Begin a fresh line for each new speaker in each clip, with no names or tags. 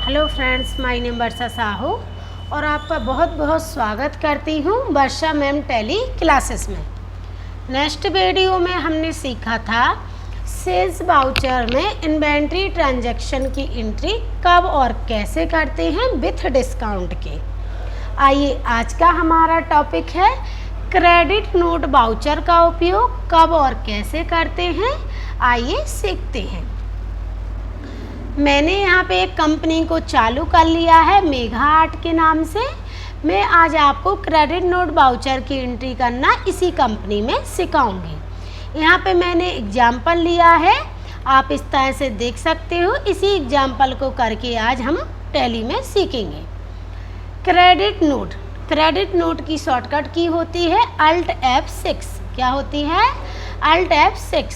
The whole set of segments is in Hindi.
हेलो फ्रेंड्स, माय नेम वर्षा साहू और आपका बहुत बहुत स्वागत करती हूँ वर्षा मैम टैली क्लासेस में। नेक्स्ट वीडियो में हमने सीखा था सेल्स वाउचर में इन्वेंट्री ट्रांजैक्शन की एंट्री कब और कैसे करते हैं विथ डिस्काउंट के। आइए आज का हमारा टॉपिक है क्रेडिट नोट वाउचर का उपयोग कब और कैसे करते हैं। आइए सीखते हैं। मैंने यहाँ पे एक कंपनी को चालू कर लिया है मेघा आर्ट के नाम से। मैं आज आपको क्रेडिट नोट वाउचर की एंट्री करना इसी कंपनी में सिखाऊंगी। यहाँ पे मैंने एग्जाम्पल लिया है, आप इस तरह से देख सकते हो। इसी एग्जाम्पल को करके आज हम टैली में सीखेंगे। क्रेडिट नोट की शॉर्टकट की होती है Alt F6। क्या होती है? Alt F6।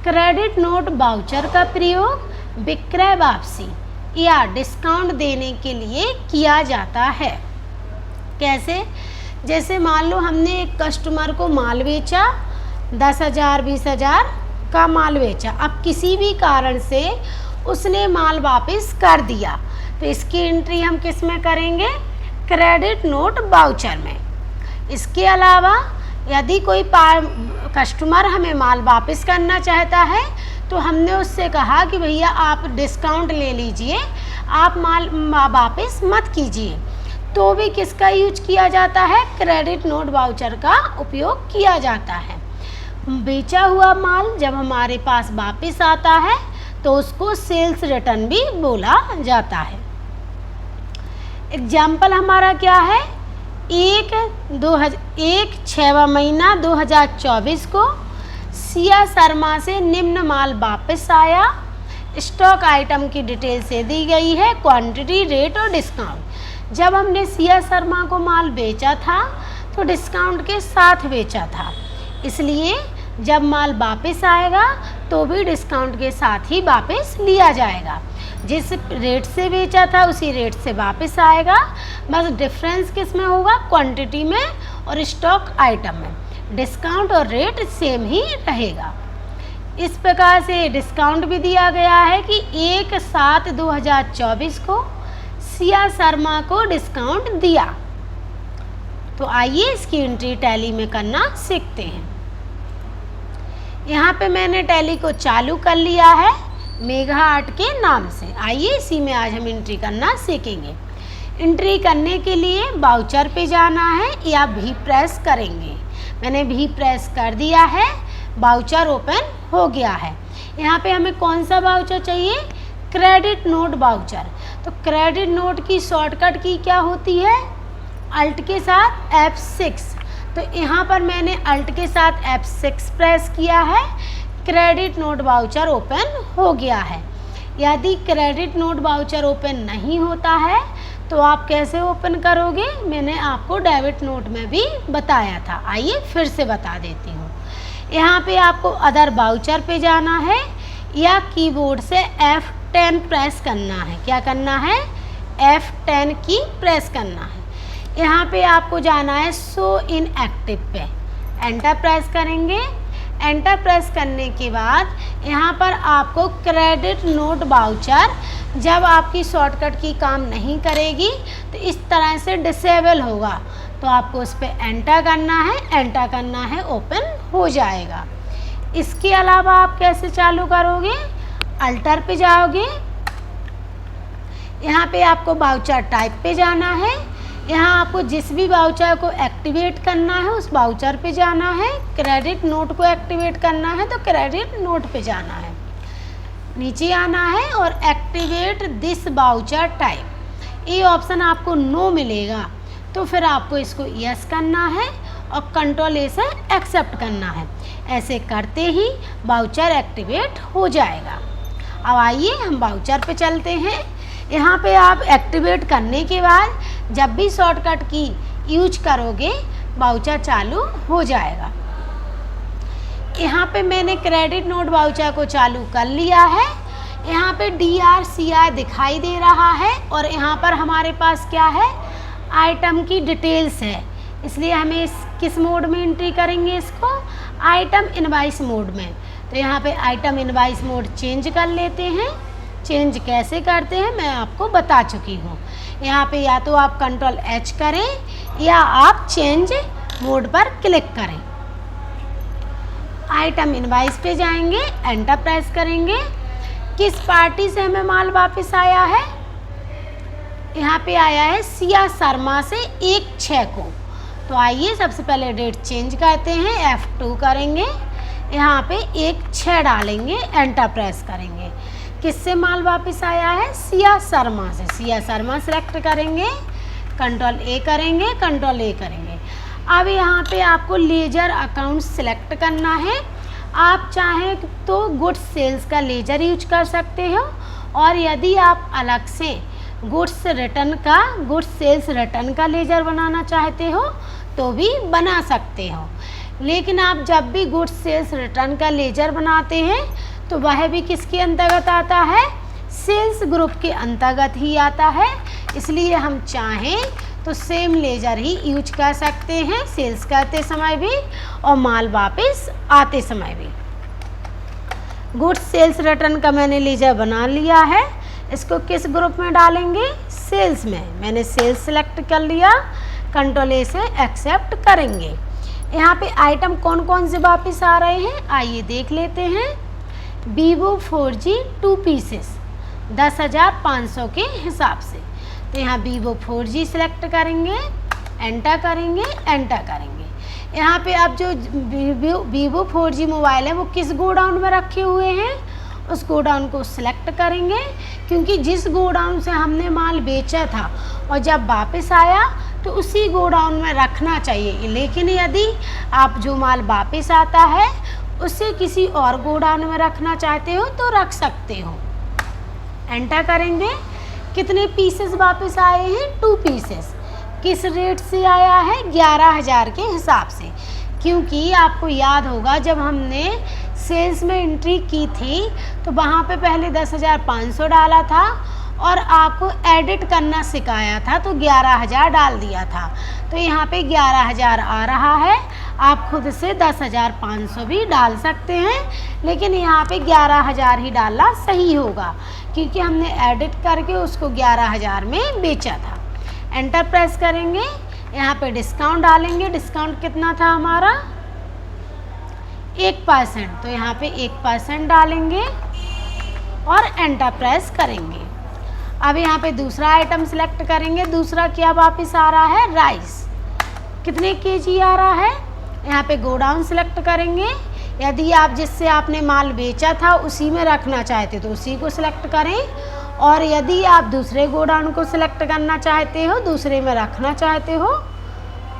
Credit note voucher का प्रयोग विक्रय वापसी या डिस्काउंट देने के लिए किया जाता है। कैसे? जैसे मान लो हमने एक कस्टमर को माल बेचा, 10,000 20,000 का माल बेचा। अब किसी भी कारण से उसने माल वापस कर दिया तो इसकी एंट्री हम किस में करेंगे? क्रेडिट नोट वाउचर में। इसके अलावा यदि कोई कस्टमर हमें माल वापस करना चाहता है तो हमने उससे कहा कि भैया आप डिस्काउंट ले लीजिए, आप माल वापस मत कीजिए, तो भी किसका यूज किया जाता है? क्रेडिट नोट वाउचर का उपयोग किया जाता है। बेचा हुआ माल जब हमारे पास वापस आता है तो उसको सेल्स रिटर्न भी बोला जाता है। एग्जाम्पल हमारा क्या है? 1/6 महीना 2024 को सिया शर्मा से निम्न माल वापस आया। स्टॉक आइटम की डिटेल से दी गई है, क्वांटिटी, रेट और डिस्काउंट। जब हमने सिया शर्मा को माल बेचा था तो डिस्काउंट के साथ बेचा था, इसलिए जब माल वापस आएगा तो भी डिस्काउंट के साथ ही वापस लिया जाएगा। जिस रेट से बेचा था उसी रेट से वापस आएगा, बस डिफरेंस किस में होगा? क्वांटिटी में और स्टॉक आइटम में। डिस्काउंट और रेट सेम ही रहेगा। इस प्रकार से डिस्काउंट भी दिया गया है कि 1/7/2024 को सिया शर्मा को डिस्काउंट दिया। तो आइए इसकी एंट्री टैली में करना सीखते हैं। यहाँ पे मैंने टैली को चालू कर लिया है मेघा आर्ट के नाम से। आइए इसी में आज हम एंट्री करना सीखेंगे। एंट्री करने के लिए वाउचर पे जाना है या भी प्रेस करेंगे। मैंने भी प्रेस कर दिया है, वाउचर ओपन हो गया है। यहाँ पे हमें कौन सा वाउचर चाहिए? Credit note voucher. तो क्रेडिट नोट की शॉर्टकट की क्या होती है? अल्ट के साथ F6। तो यहाँ पर मैंने अल्ट के साथ F6 प्रेस किया है, क्रेडिट नोट वाउचर ओपन हो गया है। यदि क्रेडिट नोट वाउचर ओपन नहीं होता है तो आप कैसे ओपन करोगे? मैंने आपको डेबिट नोट में भी बताया था। आइए फिर से बता देती हूँ। यहाँ पे आपको अदर वाउचर पे जाना है या कीबोर्ड से F10 प्रेस करना है। क्या करना है? F10 की प्रेस करना है। यहाँ पे आपको जाना है शो इन एक्टिव पे, एंटर प्रेस करेंगे। एंटर प्रेस करने के बाद यहाँ पर आपको क्रेडिट नोट वाउचर जब आपकी शॉर्टकट की काम नहीं करेगी तो इस तरह से डिसेबल होगा, तो आपको उस पर एंटर करना है। एंटर करना है, ओपन हो जाएगा। इसके अलावा आप कैसे चालू करोगे? अल्टर पे जाओगे, यहाँ पे आपको वाउचर टाइप पे जाना है। यहाँ आपको जिस भी वाउचर को एक्टिवेट करना है उस वाउचर पे जाना है। क्रेडिट नोट को एक्टिवेट करना है तो क्रेडिट नोट पे जाना है। नीचे आना है और एक्टिवेट दिस वाउचर टाइप, ये ऑप्शन आपको नो मिलेगा, तो फिर आपको इसको यस करना है और कंट्रोल ए से एक्सेप्ट करना है। ऐसे करते ही वाउचर एक्टिवेट हो जाएगा। अब आइए हम वाउचर पे चलते हैं। यहाँ पे आप एक्टिवेट करने के बाद जब भी शॉर्टकट की यूज करोगे वाउचर चालू हो जाएगा। यहाँ पे मैंने क्रेडिट नोट वाउचर को चालू कर लिया है। यहाँ पे DRCI दिखाई दे रहा है और यहाँ पर हमारे पास क्या है? आइटम की डिटेल्स है, इसलिए हमें किस मोड में एंट्री करेंगे? इसको आइटम इनवाइस मोड में। तो यहाँ पे आइटम इनवाइस मोड चेंज कर लेते हैं। चेंज कैसे करते हैं मैं आपको बता चुकी हूँ। यहाँ पे या तो आप कंट्रोल H करें या आप चेंज मोड पर क्लिक करें। आइटम इनवाइस पे जाएंगे, एंटर प्रेस करेंगे। किस पार्टी से हमें माल वापस आया है? यहाँ पे आया है सिया शर्मा से 1/6 को। तो आइए सबसे पहले डेट चेंज करते हैं, F2 करेंगे, यहाँ पे 1/6 डालेंगे, एंटर प्रेस करेंगे। किससे माल वापस आया है? सिया शर्मा से। सिया शर्मा सेलेक्ट करेंगे, कंट्रोल A करेंगे, कंट्रोल A करेंगे। अब यहाँ पे आपको लेजर अकाउंट सेलेक्ट करना है। आप चाहें तो गुड्स सेल्स का लेजर यूज कर सकते हो, और यदि आप अलग से गुड्स सेल्स रिटर्न का लेजर बनाना चाहते हो तो भी बना सकते हो। लेकिन आप जब भी गुड्स सेल्स रिटर्न का लेजर बनाते हैं तो वह भी किसके अंतर्गत आता है? सेल्स ग्रुप के अंतर्गत ही आता है। इसलिए हम चाहें तो सेम लेजर ही यूज कर सकते हैं, सेल्स करते समय भी और माल वापस आते समय भी। गुड्स सेल्स रिटर्न का मैंने लेजर बना लिया है। इसको किस ग्रुप में डालेंगे? सेल्स में। मैंने सेल्स सेलेक्ट कर लिया, कंट्रोल A से एक्सेप्ट करेंगे। यहाँ पे आइटम कौन कौन से वापस आ रहे हैं आइए देख लेते हैं। Vivo 4G 2 पीसेस 10,500 के हिसाब से। तो यहाँ Vivo 4G सेलेक्ट करेंगे, एंटर करेंगे, एंटर करेंगे। यहाँ पे आप जो Vivo 4G मोबाइल है वो किस गोडाउन में रखे हुए हैं उस गोडाउन को सिलेक्ट करेंगे, क्योंकि जिस गोडाउन से हमने माल बेचा था और जब वापस आया तो उसी गोडाउन में रखना चाहिए। लेकिन यदि आप जो माल वापस आता है उसे किसी और गोडाउन में रखना चाहते हो तो रख सकते हो। एंटर करेंगे। कितने पीसेस वापस आए हैं? 2 पीसेस। किस रेट से आया है? 11,000 के हिसाब से। क्योंकि आपको याद होगा जब हमने सेल्स में एंट्री की थी तो वहाँ पे पहले 10,500 डाला था और आपको एडिट करना सिखाया था तो 11,000 डाल दिया था। तो यहाँ पे 11,000 आ रहा है। आप खुद से 10,500 भी डाल सकते हैं, लेकिन यहाँ पे 11,000 ही डालना सही होगा क्योंकि हमने एडिट करके उसको 11,000 में बेचा था। एंटर प्रेस करेंगे। यहाँ पे डिस्काउंट डालेंगे। डिस्काउंट कितना था हमारा? 1%। तो यहाँ पे 1% डालेंगे और एंटर प्रेस करेंगे। अब यहाँ पे दूसरा आइटम सेलेक्ट करेंगे। दूसरा क्या वापस आ रहा है? राइस। कितने केजी आ रहा है? यहाँ पे गोडाउन सेलेक्ट करेंगे। यदि आप जिससे आपने माल बेचा था उसी में रखना चाहते तो उसी को सिलेक्ट करें, और यदि आप दूसरे गोडाउन को सिलेक्ट करना चाहते हो, दूसरे में रखना चाहते हो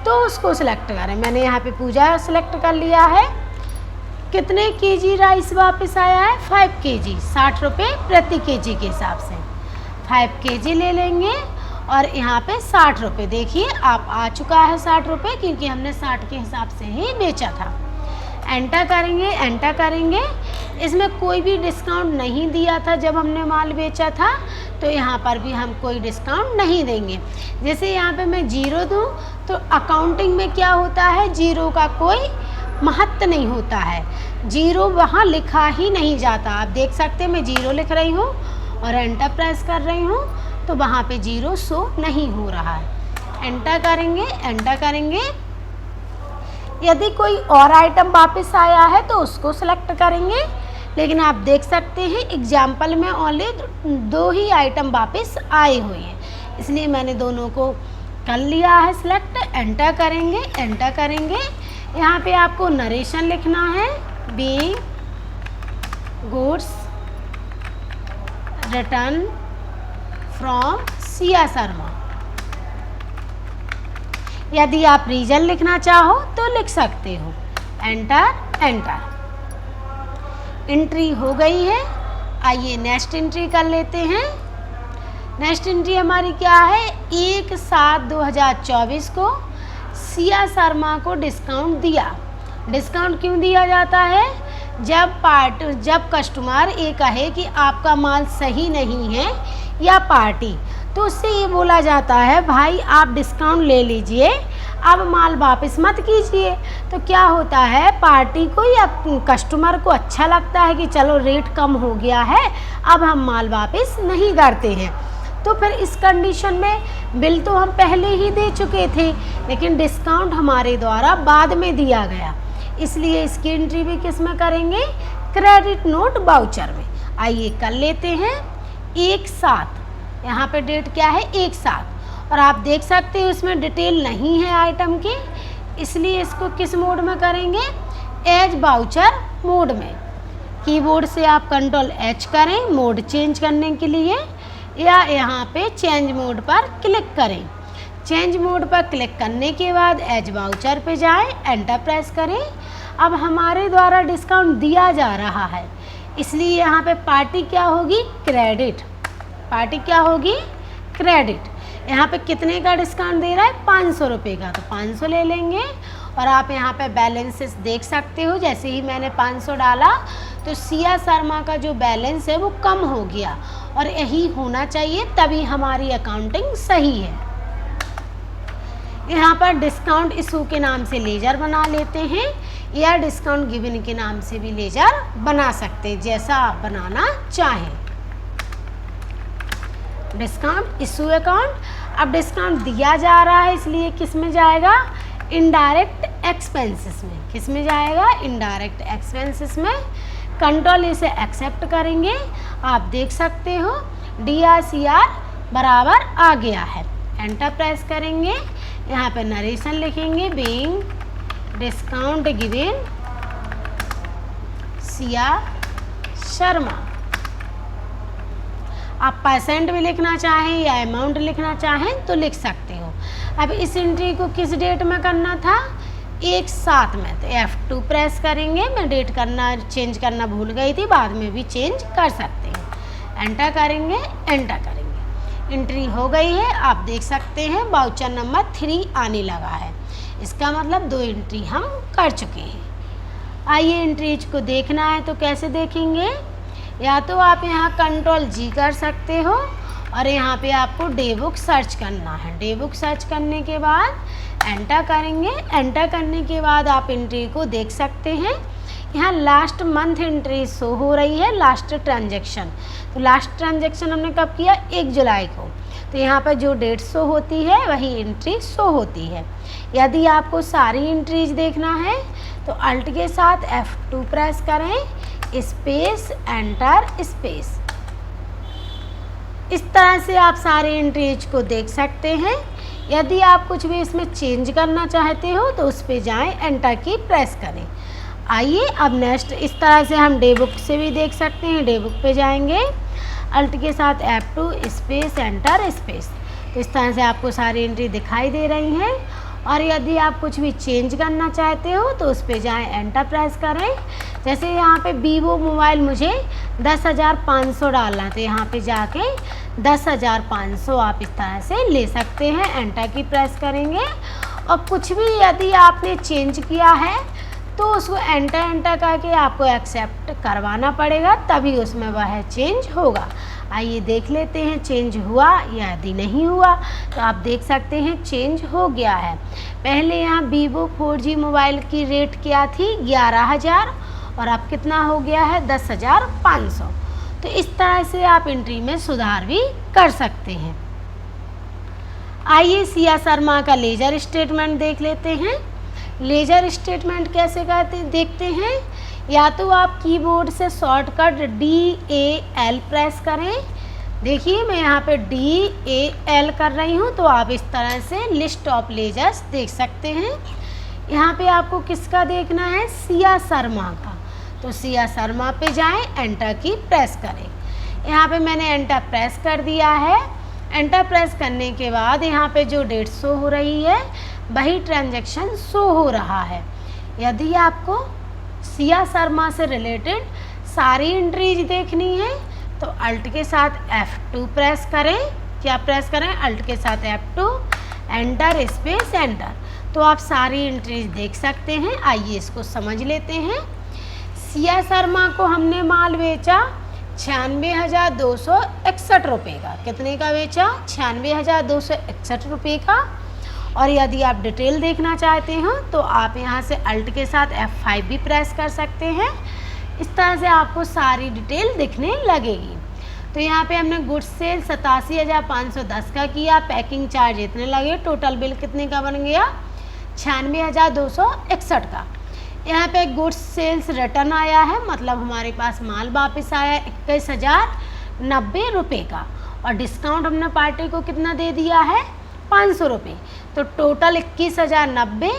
तो उसको सिलेक्ट करें। मैंने यहाँ पे पूजा सेलेक्ट कर लिया है। कितने केजी राइस वापस आया है? 5 केजी। 60 रुपये प्रति केजी के हिसाब से 5 केजी ले लेंगे और यहाँ पे 60 रुपये। देखिए आप आ चुका है 60 रुपये, क्योंकि हमने 60 के हिसाब से ही बेचा था। एंटर करेंगे, एंटर करेंगे। इसमें कोई भी डिस्काउंट नहीं दिया था जब हमने माल बेचा था, तो यहाँ पर भी हम कोई डिस्काउंट नहीं देंगे। जैसे यहाँ पे मैं 0 दूँ तो अकाउंटिंग में क्या होता है? 0 का कोई महत्व नहीं होता है। 0 वहाँ लिखा ही नहीं जाता। आप देख सकते हैं मैं 0 लिख रही हूँ और एंटर प्रेस कर रही हूँ तो वहाँ पे 0 शो नहीं हो रहा है। एंटर करेंगे, एंटर करेंगे। यदि कोई और आइटम वापस आया है तो उसको सिलेक्ट करेंगे, लेकिन आप देख सकते हैं एग्जाम्पल में ओनली 2 ही आइटम वापस आए हुए हैं, इसलिए मैंने दोनों को कर लिया है सिलेक्ट। एंटर करेंगे, एंटर करेंगे। यहाँ पे आपको नरेशन लिखना है। Being goods return from Siya Sharma. यदि आप रीजन लिखना चाहो तो लिख सकते हो। Enter, enter. एंट्री हो गई है। आइए नेक्स्ट एंट्री कर लेते हैं। नेक्स्ट एंट्री हमारी क्या है? 1/7/2024 को सिया शर्मा को डिस्काउंट दिया। डिस्काउंट क्यों दिया जाता है? जब कस्टमर ये कहे कि आपका माल सही नहीं है या पार्टी, तो उससे ये बोला जाता है भाई आप डिस्काउंट ले लीजिए, अब माल वापस मत कीजिए। तो क्या होता है, पार्टी को या कस्टमर को अच्छा लगता है कि चलो रेट कम हो गया है, अब हम माल वापस नहीं करते हैं। तो फिर इस कंडीशन में बिल तो हम पहले ही दे चुके थे, लेकिन डिस्काउंट हमारे द्वारा बाद में दिया गया, इसलिए इसकी एंट्री भी किस में करेंगे, क्रेडिट नोट वाउचर में। आइए कर लेते हैं एक साथ। यहाँ पे डेट क्या है, एक साथ, और आप देख सकते हो इसमें डिटेल नहीं है आइटम की, इसलिए इसको किस मोड में करेंगे, एज वाउचर मोड में। कीबोर्ड से आप कंट्रोल एच करें मोड चेंज करने के लिए, या यहाँ पे चेंज मोड पर क्लिक करें। चेंज मोड पर क्लिक करने के बाद एज वाउचर पे जाएं, एंटर प्रेस करें। अब हमारे द्वारा डिस्काउंट दिया जा रहा है, इसलिए यहाँ पे पार्टी क्या होगी, क्रेडिट। पार्टी क्या होगी, क्रेडिट। यहाँ पे कितने का डिस्काउंट दे रहा है, 500 रुपये का, तो 500 ले लेंगे। और आप यहाँ पे बैलेंसेस देख सकते हो, जैसे ही मैंने 500 डाला तो सिया शर्मा का जो बैलेंस है वो कम हो गया, और यही होना चाहिए, तभी हमारी अकाउंटिंग सही है। यहाँ पर डिस्काउंट इशू के नाम से लेजर बना लेते हैं, या डिस्काउंट गिवन के नाम से भी लेजर बना सकते हैं, जैसा आप बनाना चाहें। Discount issue account. अब डिस्काउंट दिया जा रहा है, इसलिए किस में जाएगा, इनडायरेक्ट एक्सपेंसेस में। किस में जाएगा, इनडायरेक्ट एक्सपेंसेस में। कंट्रोल इसे एक्सेप्ट करेंगे, आप देख सकते हो DRCR बराबर आ गया है। एंटर प्रेस करेंगे, यहाँ पे नरेशन लिखेंगे, being discount given Siya Sharma. आप परसेंट भी लिखना चाहें या अमाउंट लिखना चाहें तो लिख सकते हो। अब इस एंट्री को किस डेट में करना था, एक साथ में, तो F2 प्रेस करेंगे। मैं डेट करना चेंज करना भूल गई थी, बाद में भी चेंज कर सकते हैं। एंटर करेंगे, एंटर करेंगे, एंट्री हो गई है। आप देख सकते हैं वाउचर नंबर 3 आने लगा है, इसका मतलब 2 एंट्री हम कर चुके हैं। आइए एंट्रीज को देखना है तो कैसे देखेंगे, या तो आप यहाँ कंट्रोल G कर सकते हो, और यहाँ पे आपको डे बुक सर्च करना है। डे बुक सर्च करने के बाद एंटर करेंगे। एंटर करने के बाद आप एंट्री को देख सकते हैं, यहाँ लास्ट मंथ एंट्री शो हो रही है, लास्ट ट्रांजैक्शन। तो लास्ट ट्रांजैक्शन हमने कब किया, 1 जुलाई को, तो यहाँ पर जो डेट शो होती है वही एंट्री शो होती है। यदि आपको सारी एंट्रीज देखना है तो अल्ट के साथ F2 प्रेस करें, स्पेस एंटर स्पेस। इस तरह से आप सारी एंट्रीज को देख सकते हैं। यदि आप कुछ भी इसमें चेंज करना चाहते हो तो उस पर जाएं, एंटर की प्रेस करें। आइए अब नेक्स्ट, इस तरह से हम डे बुक से भी देख सकते हैं। डे बुक पे जाएंगे, अल्ट के साथ F2 स्पेस एंटर स्पेस। तो इस तरह से आपको सारी एंट्री दिखाई दे रही हैं। और यदि आप कुछ भी चेंज करना चाहते हो तो उस पर जाएं, एंटर प्रेस करें। जैसे यहाँ पे वीवो मोबाइल मुझे 10,500 डालना, तो यहाँ पे जाके 10,500 आप इस तरह से ले सकते हैं। एंटर की प्रेस करेंगे, और कुछ भी यदि आपने चेंज किया है तो उसको एंटर करके आपको एक्सेप्ट करवाना पड़ेगा, तभी उसमें वह चेंज होगा। आइए देख लेते हैं चेंज हुआ या यदि नहीं हुआ। तो आप देख सकते हैं चेंज हो गया है। पहले यहाँ वीवो 4G मोबाइल की रेट क्या थी, 11,000, और अब कितना हो गया है, 10,500। तो इस तरह से आप एंट्री में सुधार भी कर सकते हैं। आइए सिया शर्मा का लेजर स्टेटमेंट देख लेते हैं। लेजर स्टेटमेंट कैसे करते देखते हैं, या तो आप कीबोर्ड से शॉर्टकट DAL प्रेस करें। देखिए मैं यहाँ पे DAL कर रही हूँ, तो आप इस तरह से लिस्ट ऑफ लेजर्स देख सकते हैं। यहाँ पे आपको किसका देखना है, सिया शर्मा का, तो सिया शर्मा पे जाएं, एंटर की प्रेस करें। यहाँ पे मैंने एंटर प्रेस कर दिया है। एंटर प्रेस करने के बाद यहाँ पे जो डेट शो हो रही है वही ट्रांजैक्शन शो हो रहा है। यदि आपको सिया शर्मा से रिलेटेड सारी एंट्रीज देखनी है तो अल्ट के साथ F2 प्रेस करें। क्या प्रेस करें, अल्ट के साथ F2, एंटर स्पेस एंटर। तो आप सारी एंट्रीज देख सकते हैं। आइए इसको समझ लेते हैं। सिया शर्मा को हमने माल बेचा 96,261 रुपये का। कितने का बेचा, 96,261 रुपये का। और यदि आप डिटेल देखना चाहते हो तो आप यहाँ से अल्ट के साथ F5 भी प्रेस कर सकते हैं। इस तरह से आपको सारी डिटेल दिखने लगेगी। तो यहाँ पे हमने गुड्स सेल 87,510 का किया, पैकिंग चार्ज इतने लगे, टोटल बिल कितने का बन गया 96,261 का। यहाँ पे गुड्स सेल्स रिटर्न आया है, मतलब हमारे पास माल वापस आया 21,090 रुपये का, और डिस्काउंट हमने पार्टी को कितना दे दिया है 500 रुपये। तो टोटल 21,090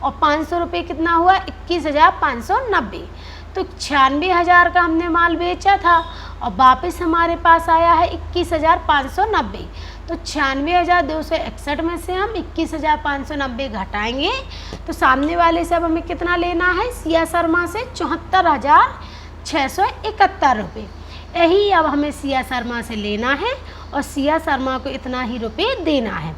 और 500 रुपये कितना हुआ 21,590। तो 96,000 का हमने माल बेचा था और वापस हमारे पास आया है 21,590। तो 96,261 में से हम 21,590 घटाएंगे तो सामने वाले से अब हमें कितना लेना है सिया शर्मा से 74,671 रुपये। यही अब हमें सिया शर्मा से लेना है और सिया शर्मा को इतना ही रुपये देना है।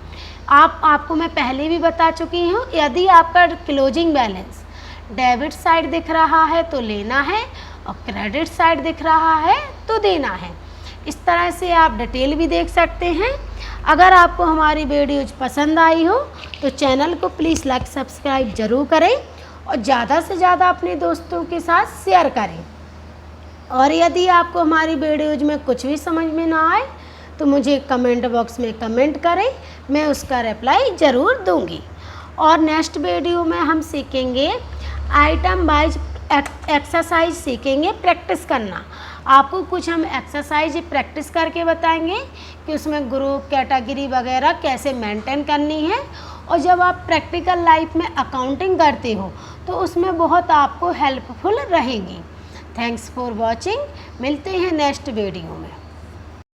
आपको मैं पहले भी बता चुकी हूँ, यदि आपका क्लोजिंग बैलेंस डेबिट साइड दिख रहा है तो लेना है और क्रेडिट साइड दिख रहा है तो देना है। इस तरह से आप डिटेल भी देख सकते हैं। अगर आपको हमारी वीडियोज पसंद आई हो तो चैनल को प्लीज़ लाइक सब्सक्राइब ज़रूर करें और ज़्यादा से ज़्यादा अपने दोस्तों के साथ शेयर करें। और यदि आपको हमारी वीडियोज में कुछ भी समझ में ना आए तो मुझे कमेंट बॉक्स में कमेंट करें, मैं उसका रिप्लाई ज़रूर दूंगी। और नेक्स्ट वीडियो में हम सीखेंगे आइटम वाइज एक्सरसाइज सीखेंगे प्रैक्टिस करना। आपको कुछ हम एक्सरसाइज प्रैक्टिस करके बताएंगे कि उसमें ग्रुप कैटेगरी वगैरह कैसे मेंटेन करनी है, और जब आप प्रैक्टिकल लाइफ में अकाउंटिंग करते हो तो उसमें बहुत आपको हेल्पफुल रहेंगी। Thanks for watching. मिलते हैं नेक्स्ट वीडियो में।